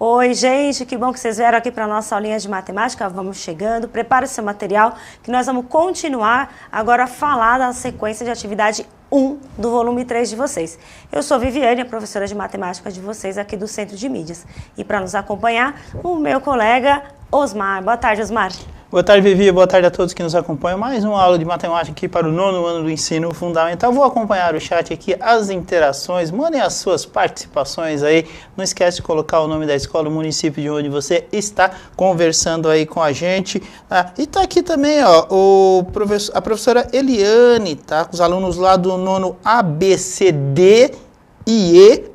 Oi, gente, que bom que vocês vieram aqui para a nossa aulinha de matemática. Vamos chegando, prepare seu material, que nós vamos continuar agora a falar da sequência de atividade 1 do volume 3 de vocês. Eu sou Viviane, a professora de matemática de vocês aqui do Centro de Mídias. E para nos acompanhar, o meu colega Osmar. Boa tarde, Osmar. Boa tarde, Vivi. Boa tarde a todos que nos acompanham. Mais uma aula de matemática aqui para o 9º ano do ensino fundamental. Vou acompanhar o chat aqui, as interações. Mandem as suas participações aí. Não esquece de colocar o nome da escola, o município de onde você está conversando aí com a gente. Tá? E tá aqui também, ó, a professora Eliane, tá? Com os alunos lá do 9º ABCD e E.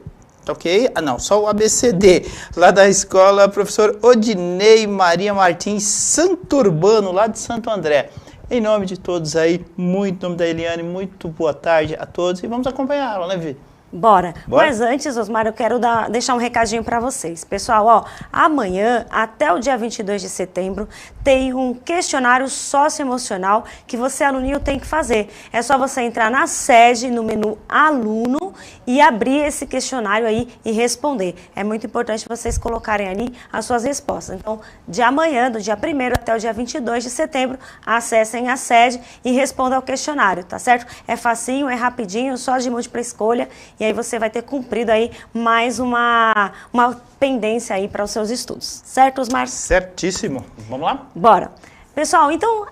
Ok? Ah, não, só o ABCD, lá da escola, professor Odinei Maria Martins Santurbano, lá de Santo André. Em nome de todos aí, muito nome da Eliane, muito boa tarde a todos e vamos acompanhar ela, né, Vi? Bora. Mas antes, Osmar, eu quero deixar um recadinho para vocês. Pessoal, ó, amanhã, até o dia 22 de setembro, tem um questionário socioemocional que você, aluninho, tem que fazer. É só você entrar na sede, no menu Aluno, e abrir esse questionário aí e responder. É muito importante vocês colocarem ali as suas respostas. Então, de amanhã, do dia 1º até o dia 22 de setembro, acessem a sede e respondam ao questionário, tá certo? É facinho, é rapidinho, só de múltipla escolha. E aí você vai ter cumprido aí mais uma pendência aí para os seus estudos. Certo, Osmar? Certíssimo. Vamos lá? Bora. Pessoal, então,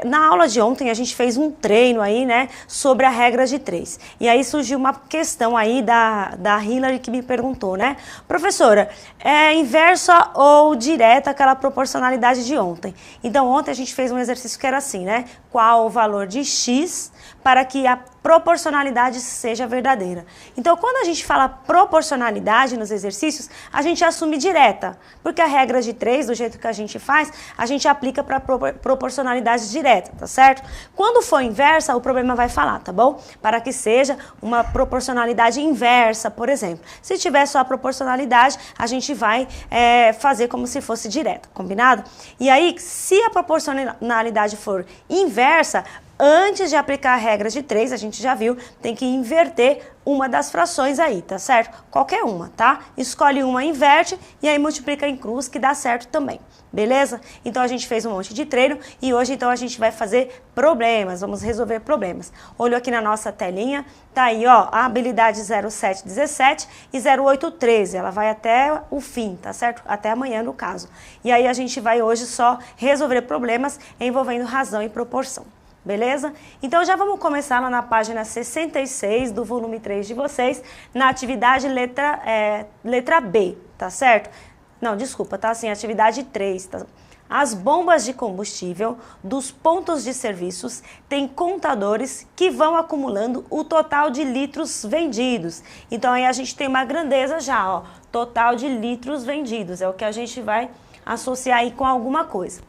na aula de ontem a gente fez um treino aí, né, sobre a regra de 3. E aí surgiu uma questão aí da Hillary que me perguntou, né? Professora, é inversa ou direta aquela proporcionalidade de ontem? Então, ontem a gente fez um exercício que era assim, né? Qual o valor de x para que a proporcionalidade seja verdadeira. Então, quando a gente fala proporcionalidade nos exercícios, a gente assume direta, porque a regra de 3, do jeito que a gente faz, a gente aplica para proporcionalidade direta, tá certo? Quando for inversa, o problema vai falar, tá bom? Para que seja uma proporcionalidade inversa, por exemplo. Se tiver só a proporcionalidade, a gente vai fazer como se fosse direta, combinado? E aí, se a proporcionalidade for inversa, antes de aplicar a regra de 3, a gente já viu, tem que inverter uma das frações aí, tá certo? Qualquer uma, tá? Escolhe uma, inverte e aí multiplica em cruz que dá certo também, beleza? Então a gente fez um monte de treino e hoje então a gente vai fazer problemas, vamos resolver problemas. Olhou aqui na nossa telinha, tá aí ó, a habilidade 0717 e 0813, ela vai até o fim, tá certo? Até amanhã no caso. E aí a gente vai hoje só resolver problemas envolvendo razão e proporção. Beleza? Então já vamos começar lá na página 66 do volume 3 de vocês, na atividade letra B, tá certo? Não, desculpa, tá assim, atividade 3, tá? As bombas de combustível dos pontos de serviços têm contadores que vão acumulando o total de litros vendidos. Então aí a gente tem uma grandeza já, ó, total de litros vendidos, é o que a gente vai associar aí com alguma coisa.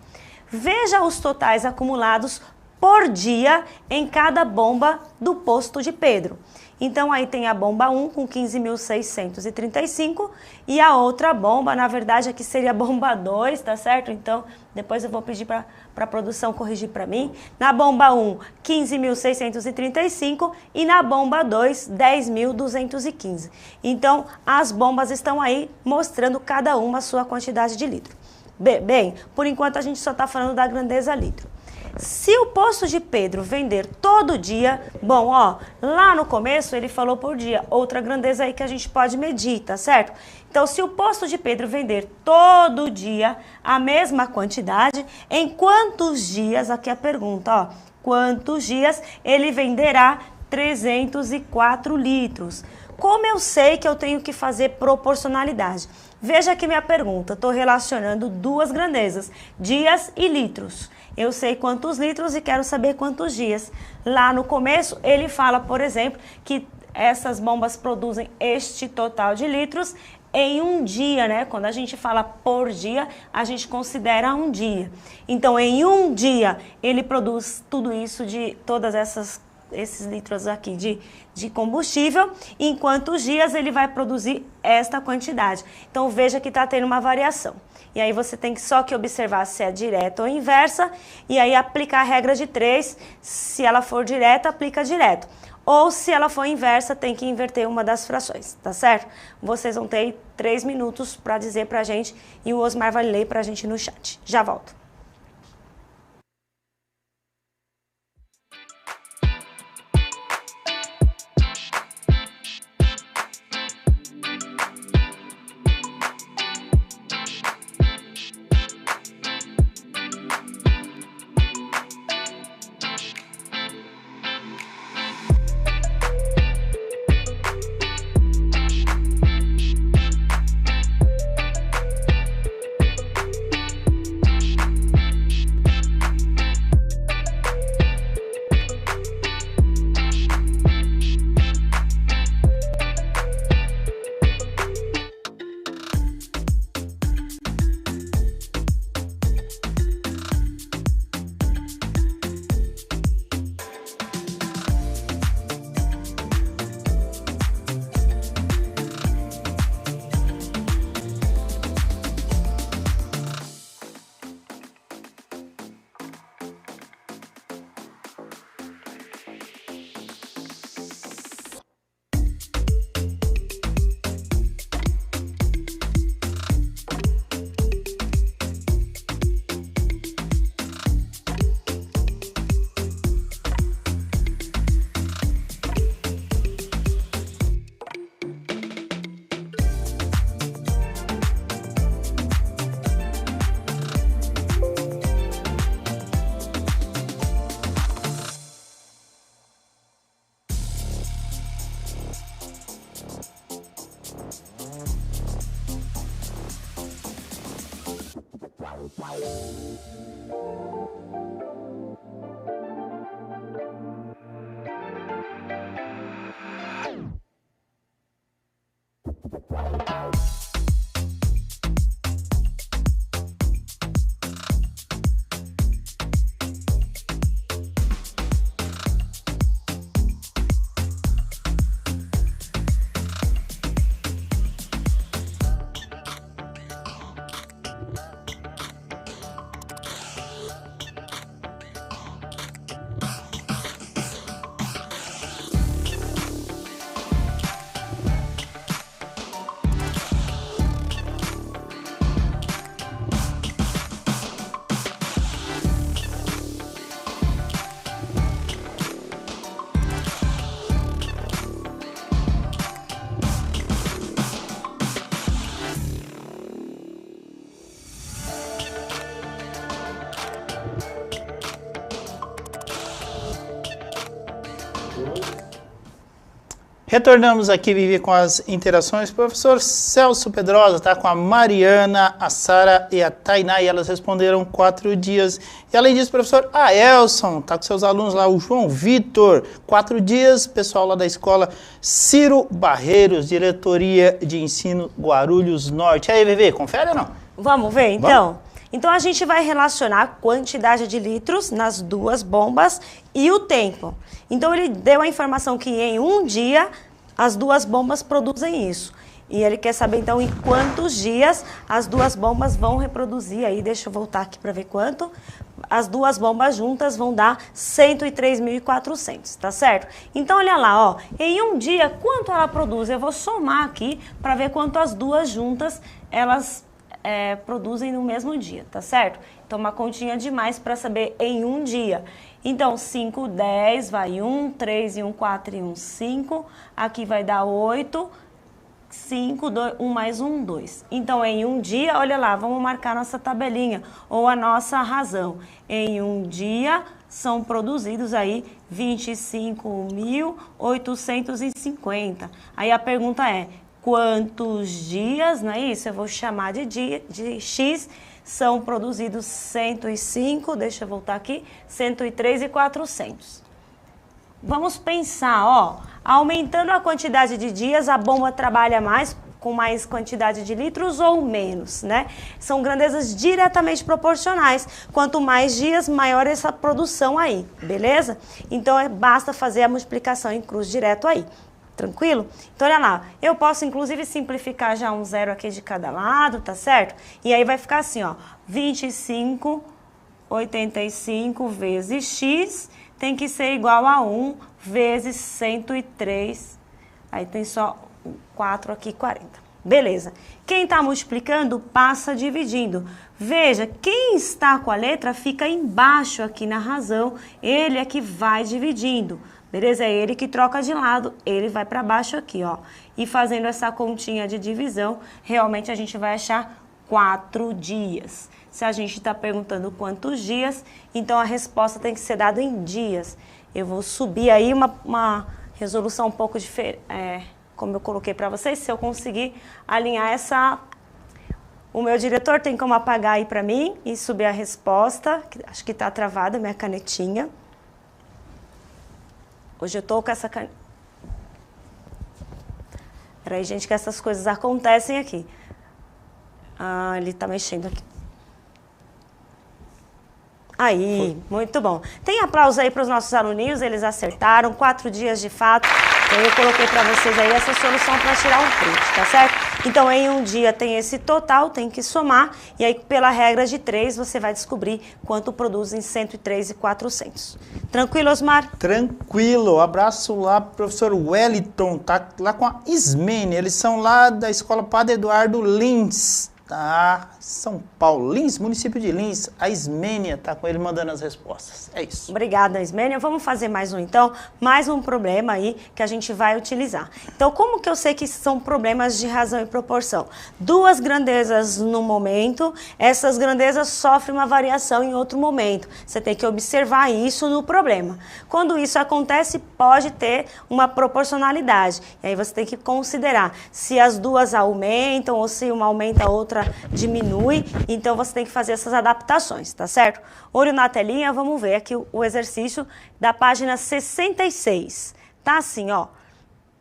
Veja os totais acumulados por dia em cada bomba do posto de Pedro. Então aí tem a bomba 1 com 15.635 e a outra bomba, na verdade aqui seria a bomba 2, tá certo? Então depois eu vou pedir para a produção corrigir para mim. Na bomba 1, 15.635 e na bomba 2, 10.215. Então as bombas estão aí mostrando cada uma a sua quantidade de litro. Bem, por enquanto a gente só está falando da grandeza litro. Se o posto de Pedro vender todo dia, bom, ó, lá no começo ele falou por dia, outra grandeza aí que a gente pode medir, tá certo? Então, se o posto de Pedro vender todo dia a mesma quantidade, em quantos dias, aqui a pergunta, ó, quantos dias ele venderá 304 litros? Como eu sei que eu tenho que fazer proporcionalidade? Veja aqui minha pergunta, estou relacionando duas grandezas, dias e litros. Eu sei quantos litros e quero saber quantos dias. Lá no começo, ele fala, por exemplo, que essas bombas produzem este total de litros em um dia, né? Quando a gente fala por dia, a gente considera um dia. Então, em um dia, ele produz tudo isso de todas esses litros aqui de combustível, em quantos dias ele vai produzir esta quantidade. Então, veja que está tendo uma variação. E aí você tem só que observar se é direta ou inversa, e aí aplicar a regra de 3, se ela for direta, aplica direto. ou se ela for inversa, tem que inverter uma das frações, tá certo? Vocês vão ter 3 minutos para dizer pra gente e o Osmar vai ler pra gente no chat. Já volto. Retornamos aqui, Vivi, com as interações. O professor Celso Pedrosa está com a Mariana, a Sara e a Tainá, e elas responderam 4 dias. E além disso, professor Aelson está com seus alunos lá, o João Vitor, 4 dias, pessoal lá da escola Ciro Barreiros, Diretoria de Ensino Guarulhos Norte. Aí, Vivi, confere ou não? Vamos ver, então? Então, a gente vai relacionar a quantidade de litros nas 2 bombas e o tempo. Então, ele deu a informação que em um dia as 2 bombas produzem isso. E ele quer saber, então, em quantos dias as 2 bombas vão reproduzir. Aí, deixa eu voltar aqui para ver quanto. As 2 bombas juntas vão dar 103.400, tá certo? Então, olha lá, ó. Em um dia, quanto ela produz? Eu vou somar aqui para ver quanto as 2 juntas, elas produzem no mesmo dia, tá certo? Então, uma continha demais para saber em um dia. Então, 5, 10, vai 1, 3 e 1, 4 e 1, 5. Aqui vai dar 8, 5, 2, 1 mais 1, 2. Então, em um dia, olha lá, vamos marcar nossa tabelinha ou a nossa razão. Em um dia, são produzidos aí 25.850. Aí a pergunta é, quantos dias, não é isso? Eu vou chamar de dia, de X, são produzidos 105, deixa eu voltar aqui, 103.400. Vamos pensar, ó, aumentando a quantidade de dias, a bomba trabalha mais, com mais quantidade de litros ou menos, né? São grandezas diretamente proporcionais. Quanto mais dias, maior essa produção aí, beleza? Então, basta fazer a multiplicação em cruz direto aí. Tranquilo? Então, olha lá, eu posso inclusive simplificar já um 0 aqui de cada lado, tá certo? E aí vai ficar assim, ó, 25,85 vezes x tem que ser igual a 1 vezes 103. Aí tem só 4 aqui, 40. Beleza. Quem está multiplicando, passa dividindo. Veja, quem está com a letra fica embaixo aqui na razão. Ele é que vai dividindo. Beleza? É ele que troca de lado. Ele vai para baixo aqui, ó. E fazendo essa continha de divisão, realmente a gente vai achar 4 dias. Se a gente está perguntando quantos dias, então a resposta tem que ser dada em dias. Eu vou subir aí uma resolução um pouco diferente, como eu coloquei para vocês, se eu conseguir alinhar essa... O meu diretor tem como apagar aí para mim e subir a resposta, que acho que está travada a minha canetinha. Hoje eu estou com essa caneta... Peraí, gente, que essas coisas acontecem aqui. Ah, ele está mexendo aqui. Aí, muito bom. Tem aplauso aí para os nossos aluninhos, eles acertaram, 4 dias de fato. Eu coloquei para vocês aí essa solução para tirar um print, tá certo? Então, em um dia tem esse total, tem que somar, e aí pela regra de 3 você vai descobrir quanto produz em 103.400. Tranquilo, Osmar? Tranquilo. Abraço lá pro professor Wellington, tá lá com a Ismene, eles são lá da Escola Padre Eduardo Lins. Tá, São Paulo, Lins, município de Lins, a Ismênia tá com ele mandando as respostas, é isso. Obrigada, Ismênia. Vamos fazer mais um então, mais um problema aí que a gente vai utilizar. Então, como que eu sei que são problemas de razão e proporção? 2 grandezas no momento, essas grandezas sofrem uma variação em outro momento. Você tem que observar isso no problema. Quando isso acontece, pode ter uma proporcionalidade. E aí você tem que considerar se as duas aumentam ou se uma aumenta, a outra diminui, então você tem que fazer essas adaptações, tá certo? Olho na telinha, vamos ver aqui o exercício da página 66. Tá assim, ó.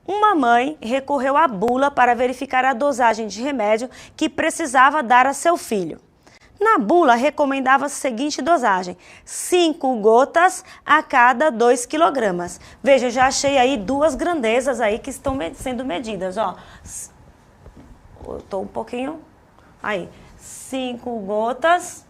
Uma mãe recorreu à bula para verificar a dosagem de remédio que precisava dar a seu filho. Na bula, recomendava a seguinte dosagem: 5 gotas a cada 2 quilogramas. Veja, eu já achei aí 2 grandezas aí que estão sendo medidas, ó. Eu tô um pouquinho... Aí, 5 gotas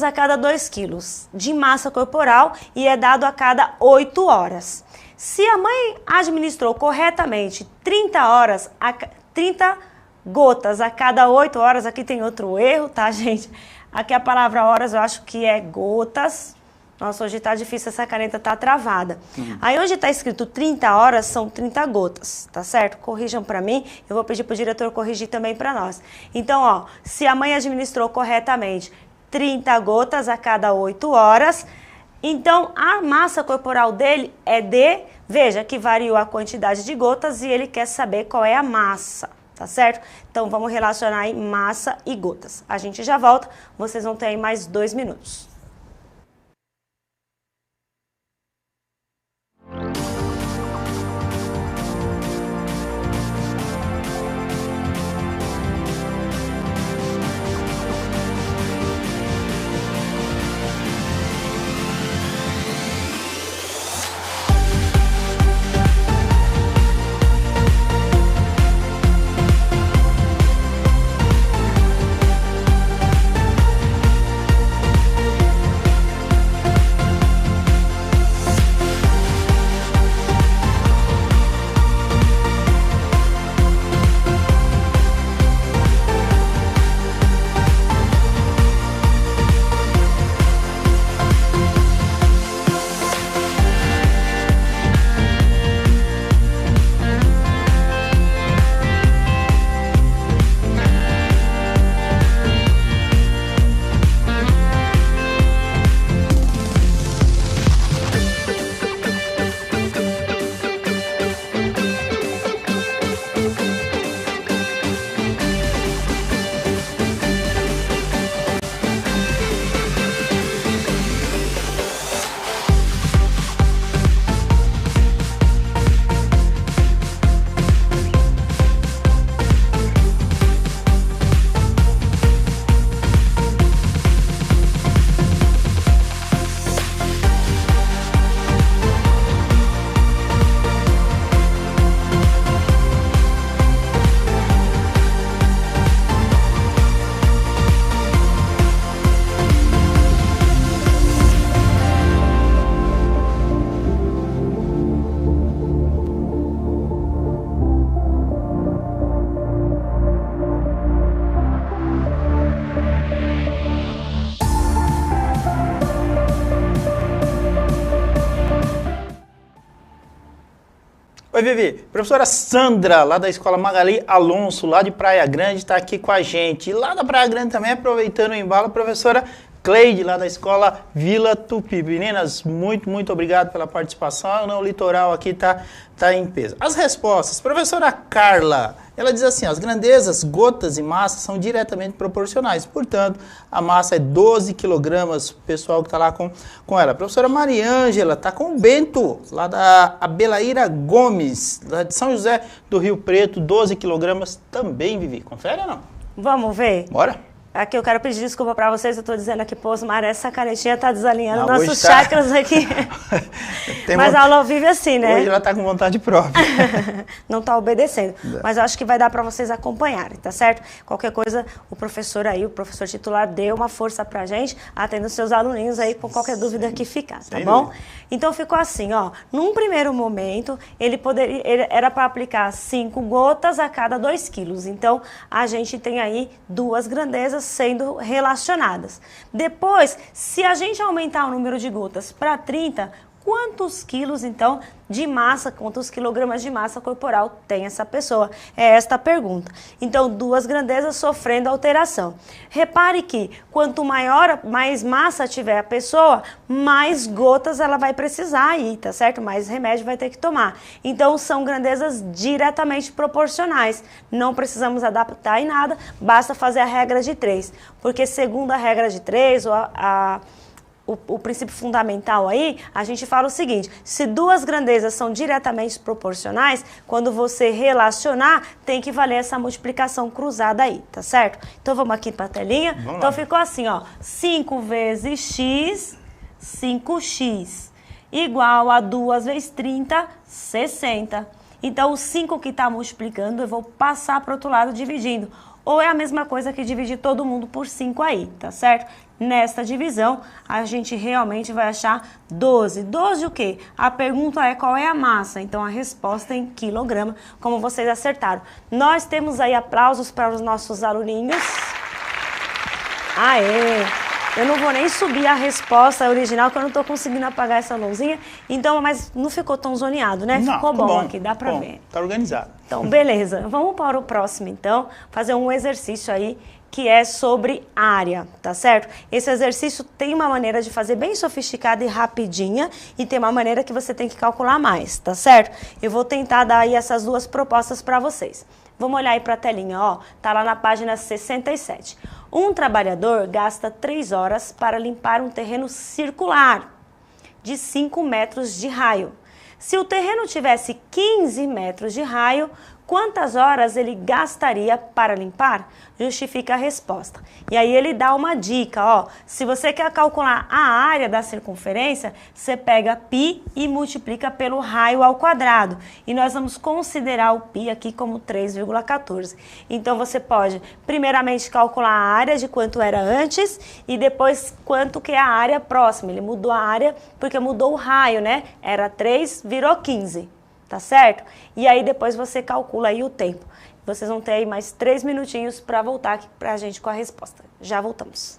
a cada 2 quilos de massa corporal e é dado a cada 8 horas. Se a mãe administrou corretamente 30 gotas a cada 8 horas, aqui tem outro erro, tá, gente? Aqui a palavra horas eu acho que é gotas. Nossa, hoje tá difícil, essa caneta tá travada. Aí onde tá escrito 30 horas, são 30 gotas, tá certo? Corrijam para mim, eu vou pedir pro diretor corrigir também para nós. Então, ó, se a mãe administrou corretamente 30 gotas a cada 8 horas, então a massa corporal dele é de... Veja que variou a quantidade de gotas e ele quer saber qual é a massa, tá certo? Então vamos relacionar aí massa e gotas. A gente já volta, vocês vão ter aí mais 2 minutos. Oi, Vivi. Professora Sandra, lá da Escola Magali Alonso, lá de Praia Grande, está aqui com a gente. E lá da Praia Grande também, aproveitando o embalo, a professora Cleide, lá da Escola Vila Tupi. Meninas, muito obrigado pela participação. O litoral aqui tá em peso. As respostas. Professora Carla, ela diz assim, as grandezas, gotas e massa são diretamente proporcionais. Portanto, a massa é 12 quilogramas, o pessoal que está lá com ela. A professora Mariângela está com o Bento, lá da Abelaíra Gomes, lá de São José do Rio Preto, 12 quilogramas também, Vivi. Confere ou não? Vamos ver? Bora. Aqui eu quero pedir desculpa para vocês, eu estou dizendo aqui, pô, Osmar, essa canetinha tá desalinhando nossos chakras aqui. Mas a aula vive assim, né? Hoje ela tá com vontade própria. Não tá obedecendo. Mas eu acho que vai dar para vocês acompanharem, tá certo? Qualquer coisa, o professor aí, o professor titular, deu uma força pra gente, atendo os seus aluninhos aí com qualquer dúvida que ficar, tá bom? Então ficou assim, ó. Num primeiro momento, ele era para aplicar 5 gotas a cada 2 quilos. Então, a gente tem aí 2 grandezas sendo relacionadas. Depois, se a gente aumentar o número de gotas para 30, quantos quilos, então, de massa, quantos quilogramas de massa corporal tem essa pessoa? É esta a pergunta. Então, 2 grandezas sofrendo alteração. Repare que quanto mais massa tiver a pessoa, mais gotas ela vai precisar aí, tá certo? Mais remédio vai ter que tomar. Então, são grandezas diretamente proporcionais. Não precisamos adaptar em nada, basta fazer a regra de 3. Porque segundo a regra de 3, o princípio fundamental aí, a gente fala o seguinte, se 2 grandezas são diretamente proporcionais, quando você relacionar, tem que valer essa multiplicação cruzada aí, tá certo? Então vamos aqui para a telinha. Então ficou assim, ó, 5 vezes x, 5x, igual a 2 vezes 30, 60. Então o 5 que está multiplicando, eu vou passar para o outro lado dividindo. Ou é a mesma coisa que dividir todo mundo por 5 aí, tá certo? Nesta divisão, a gente realmente vai achar 12. 12 o quê? A pergunta é qual é a massa, então a resposta é em quilograma, como vocês acertaram. Nós temos aí aplausos para os nossos aluninhos. Aê! Eu não vou nem subir a resposta original, que eu não estou conseguindo apagar essa luzinha. Então, mas não ficou tão zoneado, né? Não, ficou bom aqui, dá para ver. Tá organizado. Então, beleza. Vamos para o próximo, então. Fazer um exercício aí que é sobre área, tá certo? Esse exercício tem uma maneira de fazer bem sofisticada e rapidinha e tem uma maneira que você tem que calcular mais, tá certo? Eu vou tentar dar aí essas 2 propostas para vocês. Vamos olhar aí para a telinha, ó. Tá lá na página 67. Um trabalhador gasta 3 horas para limpar um terreno circular de 5 metros de raio. Se o terreno tivesse 15 metros de raio, quantas horas ele gastaria para limpar? Justifica a resposta. E aí ele dá uma dica, ó. Se você quer calcular a área da circunferência, você pega π e multiplica pelo raio ao quadrado. E nós vamos considerar o π aqui como 3,14. Então você pode primeiramente calcular a área de quanto era antes e depois quanto que é a área próxima. Ele mudou a área porque mudou o raio, né? Era 3, virou 15. Tá certo? E aí depois você calcula aí o tempo. Vocês vão ter aí mais 3 minutinhos para voltar aqui pra gente com a resposta. Já voltamos.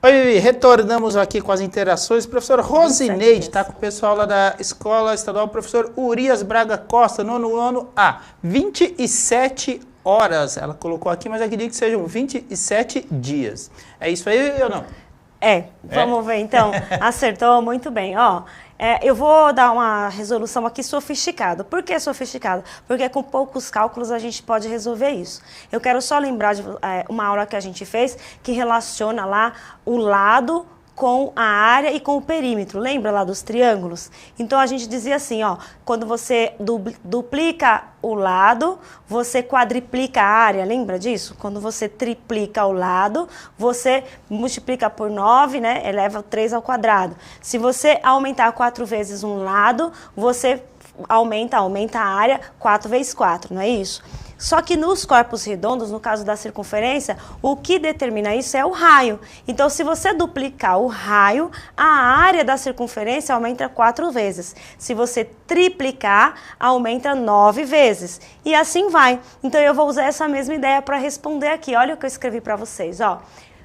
Oi, Vivi, retornamos aqui com as interações. Professor Rosineide está com o pessoal lá da Escola Estadual Professor Urias Braga Costa, nono ano A, 27 horas. Ela colocou aqui, mas eu queria que sejam 27 dias. É isso aí ou não? Vamos ver então. Acertou muito bem, ó. Eu vou dar uma resolução aqui sofisticada. Por que sofisticada? Porque com poucos cálculos a gente pode resolver isso. Eu quero só lembrar de uma aula que a gente fez que relaciona lá o lado com a área e com o perímetro. Lembra lá dos triângulos? Então a gente dizia assim, ó, quando você duplica o lado, você quadriplica a área, lembra disso? Quando você triplica o lado, você multiplica por 9, né? Eleva 3 ao quadrado. Se você aumentar 4 vezes um lado, você aumenta a área 4 vezes 4, não é isso? Só que nos corpos redondos, no caso da circunferência, o que determina isso é o raio. Então, se você duplicar o raio, a área da circunferência aumenta 4 vezes. Se você triplicar, aumenta 9 vezes. E assim vai. Então, eu vou usar essa mesma ideia para responder aqui. Olha o que eu escrevi para vocês, ó.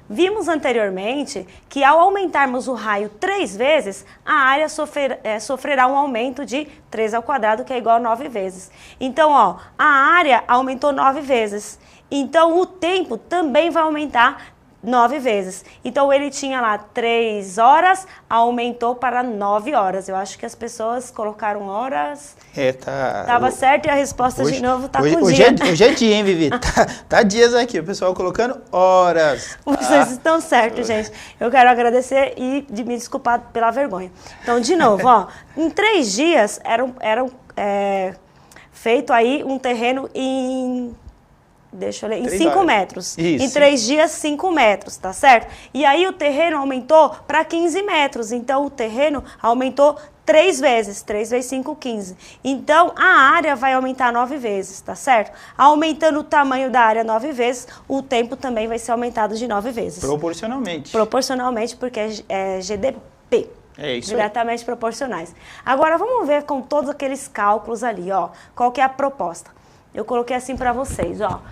Vimos anteriormente que ao aumentarmos o raio 3 vezes, a área sofrerá um aumento de 3 ao quadrado, que é igual a 9 vezes. Então, ó, a área aumentou 9 vezes. Então, o tempo também vai aumentar 9 vezes. Então, ele tinha lá 3 horas, aumentou para 9 horas. Eu acho que as pessoas colocaram horas... Tava certo e a resposta hoje, de novo tá com dia. Hoje é dia, hein, Vivi? Tá dias aqui, o pessoal colocando horas. Tá? Vocês estão certos, gente. Eu quero agradecer e me desculpar pela vergonha. Então, de novo, ó, em 3 dias eram feito aí um terreno em... Deixa eu ler, em 5 metros. Isso. Em 3 dias, 5 metros, tá certo? E aí o terreno aumentou para 15 metros. Então, o terreno aumentou 3 vezes. 3 vezes 5, 15. Então, a área vai aumentar 9 vezes, tá certo? Aumentando o tamanho da área 9 vezes, o tempo também vai ser aumentado de 9 vezes. Proporcionalmente. Proporcionalmente, porque é GDP. É isso diretamente aí. Proporcionais. Agora, vamos ver com todos aqueles cálculos ali, ó. Qual que é a proposta? Eu coloquei assim para vocês, ó.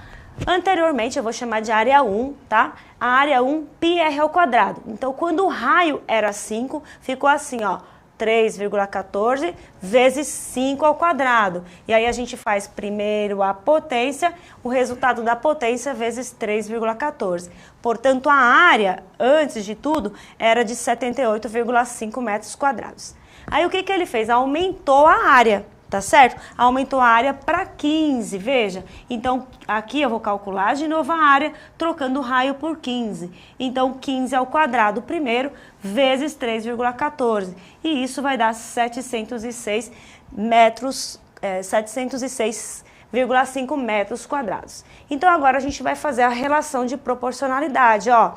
Anteriormente, eu vou chamar de área 1, tá? A área 1, πr ao quadrado. Então, quando o raio era 5, ficou assim, ó. 3,14 vezes 5 ao quadrado. E aí, a gente faz primeiro a potência, o resultado da potência vezes 3,14. Portanto, a área, antes de tudo, era de 78,5 metros quadrados. Aí, o que ele fez? Aumentou a área. Tá certo? Aumentou a área para 15, veja. Então, aqui eu vou calcular de novo a área, trocando o raio por 15. Então, 15 ao quadrado primeiro, vezes 3,14. E isso vai dar 706 metros, 706,5 metros quadrados. Então, agora a gente vai fazer a relação de proporcionalidade, ó.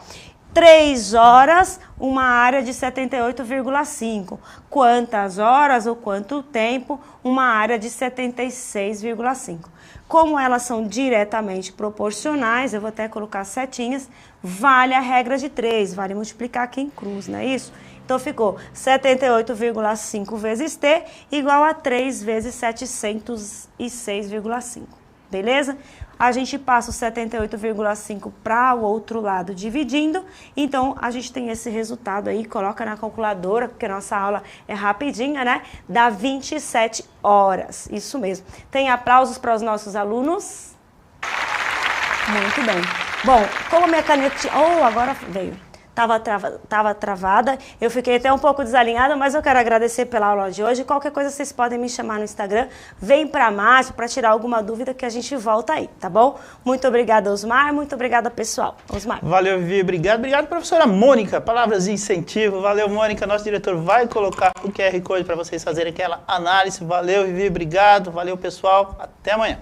3 horas, uma área de 78,5. Quantas horas ou quanto tempo, uma área de 76,5. Como elas são diretamente proporcionais, eu vou até colocar setinhas, vale a regra de 3, vale multiplicar aqui em cruz, não é isso? Então, ficou 78,5 vezes T igual a 3 vezes 706,5. Beleza? A gente passa o 78,5 para o outro lado dividindo, então a gente tem esse resultado aí, coloca na calculadora, porque a nossa aula é rapidinha, né? Dá 27 horas, isso mesmo. Tem aplausos para os nossos alunos? Muito bem. Bom, como a minha canetinha... Oh, agora veio. Tava travada, eu fiquei até um pouco desalinhada, mas eu quero agradecer pela aula de hoje. Qualquer coisa vocês podem me chamar no Instagram, vem pra Márcio para tirar alguma dúvida que a gente volta aí, tá bom? Muito obrigada, Osmar, muito obrigada, pessoal. Osmar. Valeu, Vivi, obrigado. Obrigado, professora Mônica, palavras de incentivo. Valeu, Mônica, nosso diretor vai colocar o QR Code para vocês fazerem aquela análise. Valeu, Vivi, obrigado. Valeu, pessoal, até amanhã.